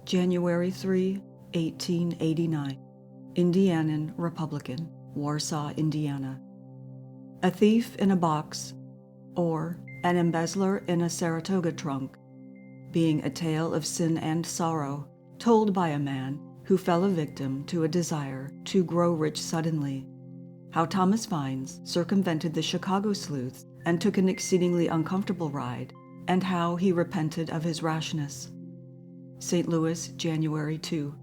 January 3, 1889. Indianan Republican, Warsaw, Indiana. A thief in a box, or an embezzler in a Saratoga trunk, being a tale of sin and sorrow told by a man who fell a victim to a desire to grow rich suddenly. How Thomas Vines circumvented the Chicago sleuths and took an exceedingly uncomfortable ride, and how he repented of his rashness. St. Louis, January 2.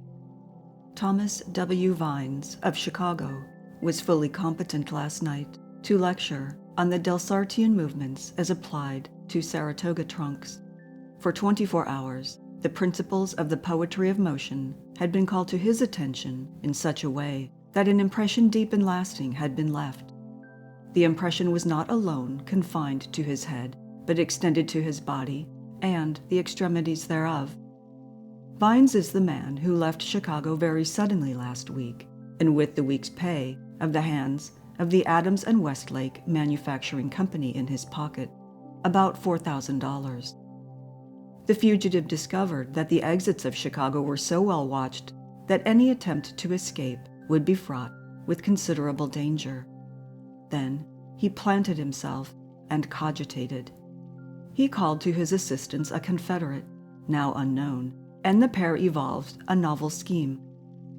Thomas W. Vines of Chicago was fully competent last night to lecture on the Delsartean movements as applied to Saratoga trunks. For 24 hours, the principles of the poetry of motion had been called to his attention in such a way that an impression deep and lasting had been left. The impression was not alone confined to his head, but extended to his body and the extremities thereof. Vines is the man who left Chicago very suddenly last week, and with the week's pay of the hands of the Adams and Westlake Manufacturing Company in his pocket, about $4,000. The fugitive discovered that the exits of Chicago were so well watched that any attempt to escape would be fraught with considerable danger. Then he planted himself and cogitated. He called to his assistance a Confederate, now unknown, and the pair evolved a novel scheme.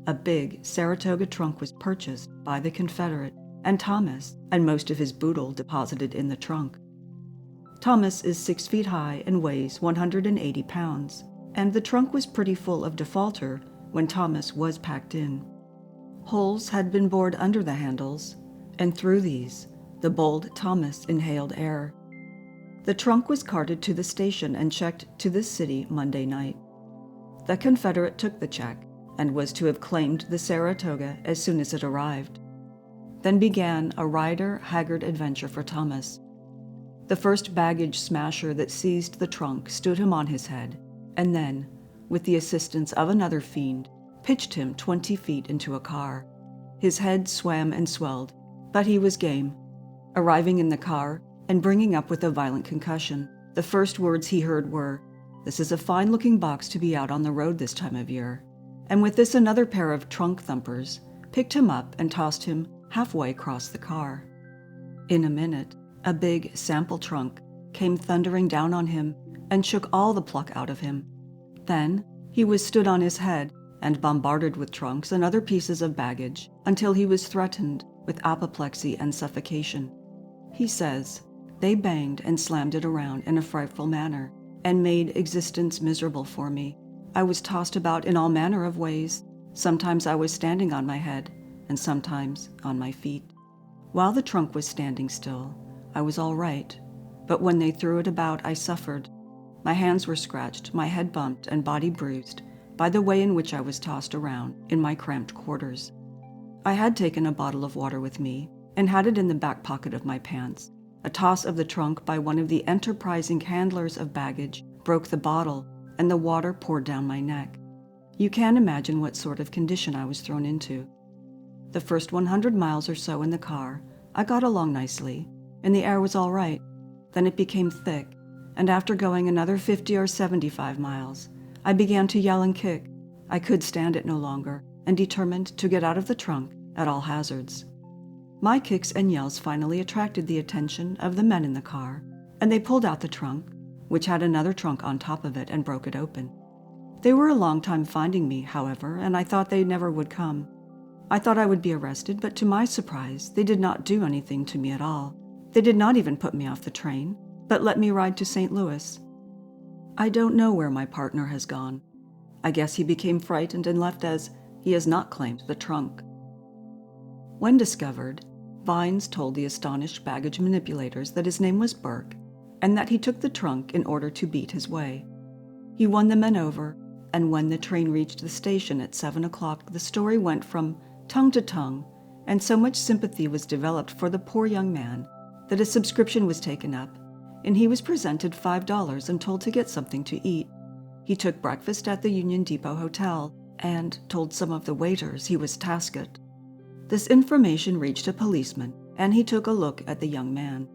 A big Saratoga trunk was purchased by the Confederate, and Thomas and most of his boodle deposited in the trunk. Thomas is 6 feet high and weighs 180 pounds, and the trunk was pretty full of defaulter when Thomas was packed in. Holes had been bored under the handles, and through these, the bold Thomas inhaled air. The trunk was carted to the station and checked to this city Monday night. The Confederate took the check and was to have claimed the Saratoga as soon as it arrived. Then began a rider-haggard adventure for Thomas. The first baggage smasher that seized the trunk stood him on his head, and then, with the assistance of another fiend, pitched him 20 feet into a car. His head swam and swelled, but he was game. Arriving in the car and bringing up with a violent concussion, the first words he heard were, "This is a fine-looking box to be out on the road this time of year." And with this another pair of trunk thumpers picked him up and tossed him halfway across the car. In a minute, a big sample trunk came thundering down on him and shook all the pluck out of him. Then he was stood on his head and bombarded with trunks and other pieces of baggage until he was threatened with apoplexy and suffocation. He says, "They banged and slammed it around in a frightful manner and made existence miserable for me. I was tossed about in all manner of ways. Sometimes I was standing on my head, and sometimes on my feet. While the trunk was standing still, I was all right, but when they threw it about, I suffered. My hands were scratched, my head bumped, and body bruised by the way in which I was tossed around in my cramped quarters. I had taken a bottle of water with me and had it in the back pocket of my pants. A toss of the trunk by one of the enterprising handlers of baggage broke the bottle, and the water poured down my neck. You can imagine what sort of condition I was thrown into. The first 100 miles or so in the car, I got along nicely, and the air was all right. Then it became thick, and after going another 50 or 75 miles, I began to yell and kick. I could stand it no longer, and determined to get out of the trunk at all hazards. My kicks and yells finally attracted the attention of the men in the car, and they pulled out the trunk, which had another trunk on top of it, and broke it open. They were a long time finding me, however, and I thought they never would come. I thought I would be arrested, but to my surprise, they did not do anything to me at all. They did not even put me off the train, but let me ride to St. Louis. I don't know where my partner has gone. I guess he became frightened and left, as he has not claimed the trunk. When discovered, Vines told the astonished baggage manipulators that his name was Burke, and that he took the trunk in order to beat his way. He won the men over, and when the train reached the station at 7 o'clock, the story went from tongue to tongue, and so much sympathy was developed for the poor young man that a subscription was taken up, and he was presented $5 and told to get something to eat. He took breakfast at the Union Depot Hotel and told some of the waiters he was Tasket. This information reached a policeman, and he took a look at the young man.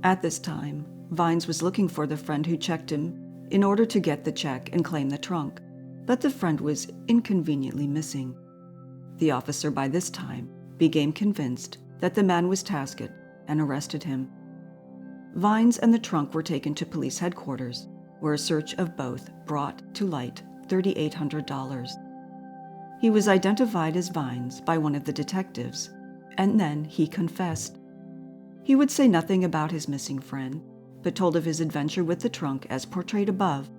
At this time, Vines was looking for the friend who checked him in order to get the check and claim the trunk. but the friend was inconveniently missing. The officer by this time became convinced that the man was Taskett and arrested him. Vines and the trunk were taken to police headquarters, where a search of both brought to light $3,800. He was identified as Vines by one of the detectives, and then he confessed. He would say nothing about his missing friend, but told of his adventure with the trunk as portrayed above.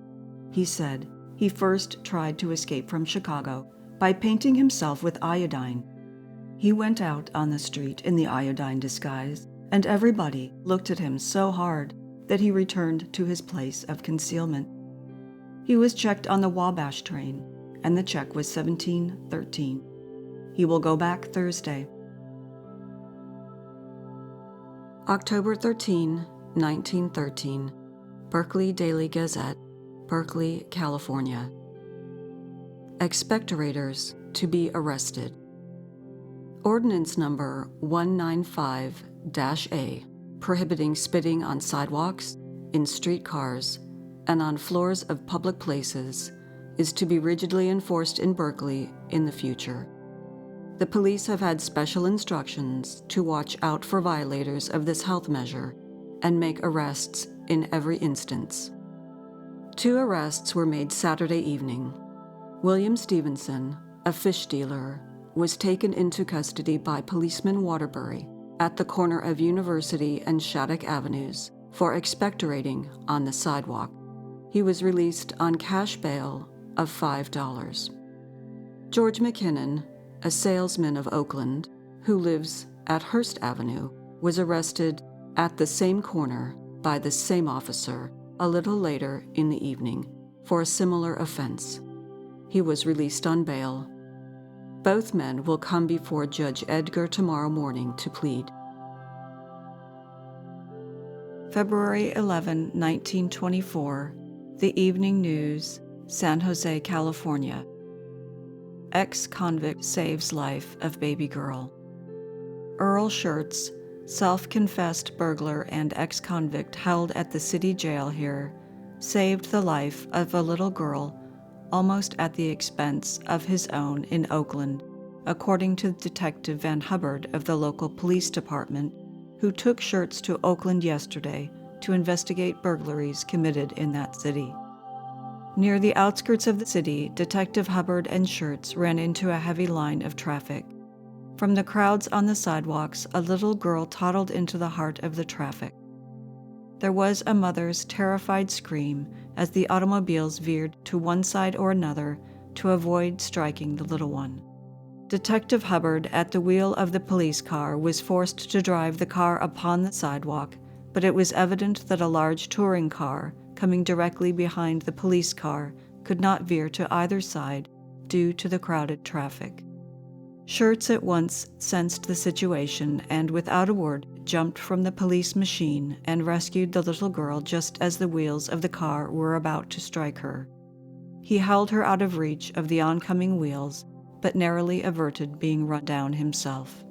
He said he first tried to escape from Chicago by painting himself with iodine. He went out on the street in the iodine disguise, and everybody looked at him so hard that he returned to his place of concealment. He was checked on the Wabash train, and the check was $17.13. He will go back Thursday. October 13, 1913. Berkeley Daily Gazette, Berkeley, California. Expectorators to be arrested. Ordinance number 195-A, prohibiting spitting on sidewalks, in streetcars, and on floors of public places, is to be rigidly enforced in Berkeley in the future. The police have had special instructions to watch out for violators of this health measure and make arrests in every instance. 2 arrests were made Saturday evening. William Stevenson, a fish dealer, was taken into custody by policeman Waterbury at the corner of University and Shattuck Avenues for expectorating on the sidewalk. He was released on cash bail of $5. George McKinnon, a salesman of Oakland who lives at Hearst Avenue, was arrested at the same corner by the same officer a little later in the evening for a similar offense. He was released on bail. Both men will come before Judge Edgar tomorrow morning to plead. February 11, 1924, The Evening News, San Jose, California. Ex-convict saves life of baby girl. Earl Schertz, self-confessed burglar and ex-convict held at the city jail here, saved the life of a little girl almost at the expense of his own in Oakland, according to Detective Van Hubbard of the local police department, who took Schertz to Oakland yesterday to investigate burglaries committed in that city. Near the outskirts of the city, Detective Hubbard and Schertz ran into a heavy line of traffic. From the crowds on the sidewalks, a little girl toddled into the heart of the traffic. There was a mother's terrified scream as the automobiles veered to one side or another to avoid striking the little one. Detective Hubbard, at the wheel of the police car, was forced to drive the car upon the sidewalk, but it was evident that a large touring car coming directly behind the police car could not veer to either side due to the crowded traffic. Schertz at once sensed the situation and, without a word, jumped from the police machine and rescued the little girl just as the wheels of the car were about to strike her. He held her out of reach of the oncoming wheels, but narrowly averted being run down himself.